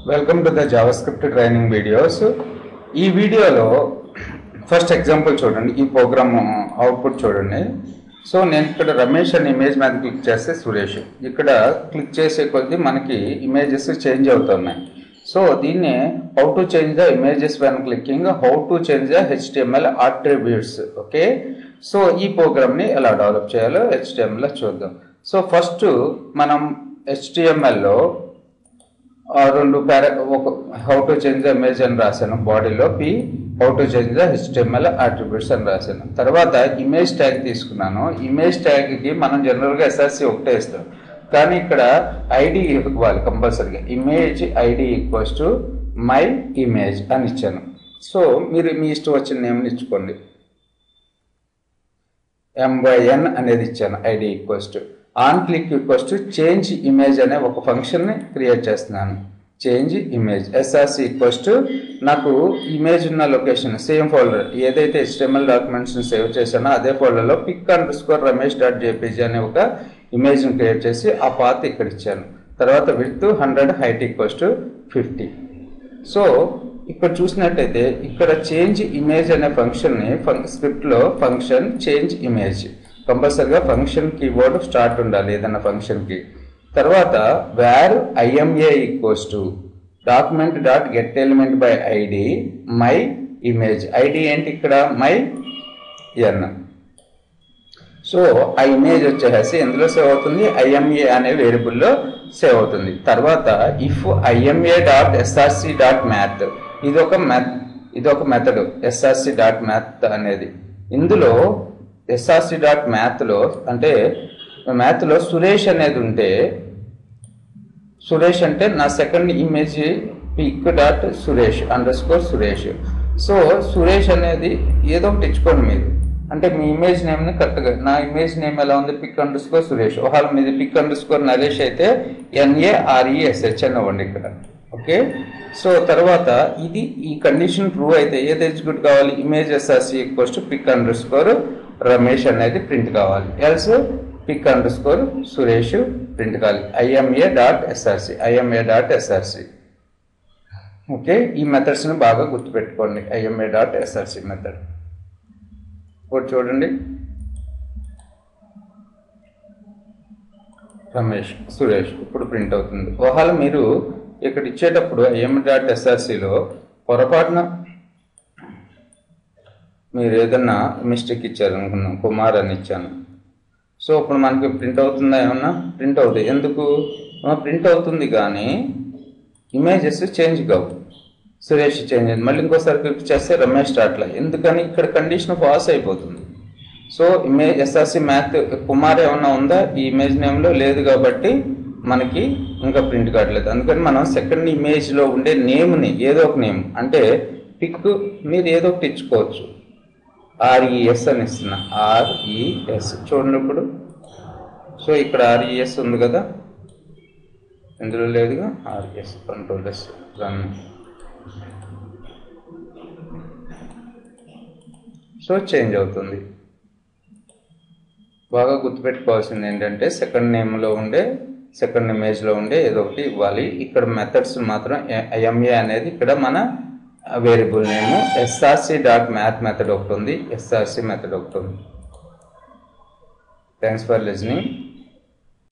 Welcome to the JavaScript training videos. ఈ వీడియోలో first example చూడండి. ఈ ప్రోగ్రామ్ అవుట్పుట్ చూడండి. సో నేను ఇక్కడ రమేష్ అనే ఇమేజ్ మీద క్లిక్ చేస్తే సురేష్, ఇక్కడ క్లిక్ చేసే కొద్దీ మనకి ఇమేజెస్ చేంజ్ అవుతున్నాయి. సో దీన్ని how to change the images when clicking, how to change the HTML attributes. Okay, so ఈ ప్రోగ్రామ్ని ఎలా డెవలప్ చేయాలో HTML లో చూద్దాం. సో ఫస్ట్ మనం HTML-లో రెండు how to change the image అని రాశాను, బాడీలో P how to change the HTML attributes అని రాశాను. తర్వాత ఇమేజ్ ట్యాగ్ తీసుకున్నాను. ఇమేజ్ ట్యాగ్కి మనం జనరల్గా SRC ఒకటే ఇస్తాం, కానీ ఇక్కడ ఐడి ఇవ్వాలి కంపల్సరీగా. Image ID equals to my image అని ఇచ్చాను. సో మీరు మీ ఇష్టం వచ్చిన నేమ్ని ఇచ్చుకోండి. MYN అనేది ఇచ్చాను. ID equals to on click equals to change image అనే ఒక ఫంక్షన్ని క్రియేట్ చేస్తున్నాను. Change image SRC equals to నాకు ఇమేజ్ ఉన్న లొకేషన్ సేమ్ ఫోల్డర్ ఏదైతే HTML డాక్యుమెంట్స్ని సేవ్ చేశానో అదే ఫోల్డర్లో pic_ramesh.jpg అనే ఒక ఇమేజ్ని క్రియేట్ చేసి ఆ పాత్ ఇక్కడ ఇచ్చాను. తర్వాత width 100, height equals to 50. So ఇక్కడ చూసినట్టయితే ఇక్కడ చేంజ్ ఇమేజ్ అనే ఫంక్షన్ని స్క్రిప్ట్లో ఫంక్షన్ చేంజ్ ఇమేజ్ కంపల్సరిగా ఫంక్షన్ కీవర్డ్ స్టార్ట్ ఉండాలి ఏదన్నా ఫంక్షన్కి. తర్వాత var IMA equals to document dot get element by ID my image. ID ఏంటి ఇక్కడ మై ఎన్. సో ఆ ఇమేజ్ వచ్చేసి ఎందులో సేవ్ అవుతుంది, IMA అనే వేరియబుల్లో సేవ్ అవుతుంది. తర్వాత if IMA dot SRC dot math, ఇది ఒక మెథడ్ SRC డాట్ మ్యాథ్ అనేది. ఇందులో SRC డాట్ మ్యాథ్లో అంటే మ్యాథ్లో సురేష్ అనేది ఉంటే, సురేష్ అంటే నా second image pic dot Suresh underscore Suresh. So Suresh అనేది ఏదో ఒకటి ఇచ్చుకోండి మీరు, అంటే మీ ఇమేజ్ నేమ్ని కరెక్ట్గా. నా ఇమేజ్ నేమ్ ఎలా ఉంది, pic__ సురేష్. ఒకవేళ మీది pic__ నరేష్ అయితే NARESH అని ఇవ్వండి ఇక్కడ. ఓకే, సో తర్వాత ఈ కండిషన్ ట్రూ అయితే ఏది ఎగ్జిక్యూట్ కావాలి, image SRC equals to pic__ Ramesh అనేది ప్రింట్ కావాలి. ఎల్స్ pic__ సురేష్ ప్రింట్ కావాలి. IMA dot SRC. ఓకే, ఈ మెథడ్స్ని బాగా గుర్తుపెట్టుకోండి. IMA డాట్ SRC మెథడ్ ఒకటి చూడండి. రమేష్ సురేష్ ఇప్పుడు ప్రింట్ అవుతుంది. ఒకవేళ మీరు ఇక్కడ ఇచ్చేటప్పుడు IMA డాట్ SRCలో పొరపాటున మీరు ఏదన్నా మిస్టేక్ ఇచ్చారు అనుకున్నాం, కుమార్ అని ఇచ్చాను. సో ఇప్పుడు మనకి ప్రింట్ అవుతుందా, ఏమన్నా ప్రింట్ అవుతాయి. ఎందుకు ప్రింట్ అవుతుంది కానీ ఇమేజెస్ చేంజ్ కావు. సురేష్ చేంజ్ అయింది, మళ్ళీ ఇంకోసారి క్లిక్ చేస్తే రమేష్ స్టార్ట్లా. ఎందుకని ఇక్కడ కండిషన్ ఫాల్స్ అయిపోతుంది. So image SRC math Kumar ఏమన్నా ఉందా ఈ ఇమేజ్ నేమ్లో, లేదు కాబట్టి మనకి ఇంకా ప్రింట్ కావట్లేదు. అందుకని మనం సెకండ్ ఇమేజ్లో ఉండే నేమ్ని ఏదో ఒక నేమ్ అంటే పిక్ మీరు ఏదో ఒకటి ఇచ్చుకోవచ్చు. RES అని ఇస్తున్నా, RES చూడండి ఇప్పుడు. సో ఇక్కడ RES ఉంది కదా, ఇందులో లేదుగా RES. Ctrl+S run. So change అవుతుంది. బాగా గుర్తుపెట్టుకోవాల్సింది ఏంటంటే సెకండ్ ఇమేజ్లో ఉండే ఏదో ఒకటి ఇవ్వాలి. ఇక్కడ మెథడ్స్ మాత్రం IMA అనేది ఇక్కడ మన variable name. SRC dot math method ఒకటి ఉంది, SRC మెథడ్ ఒకటి ఉంది. Thanks for listening.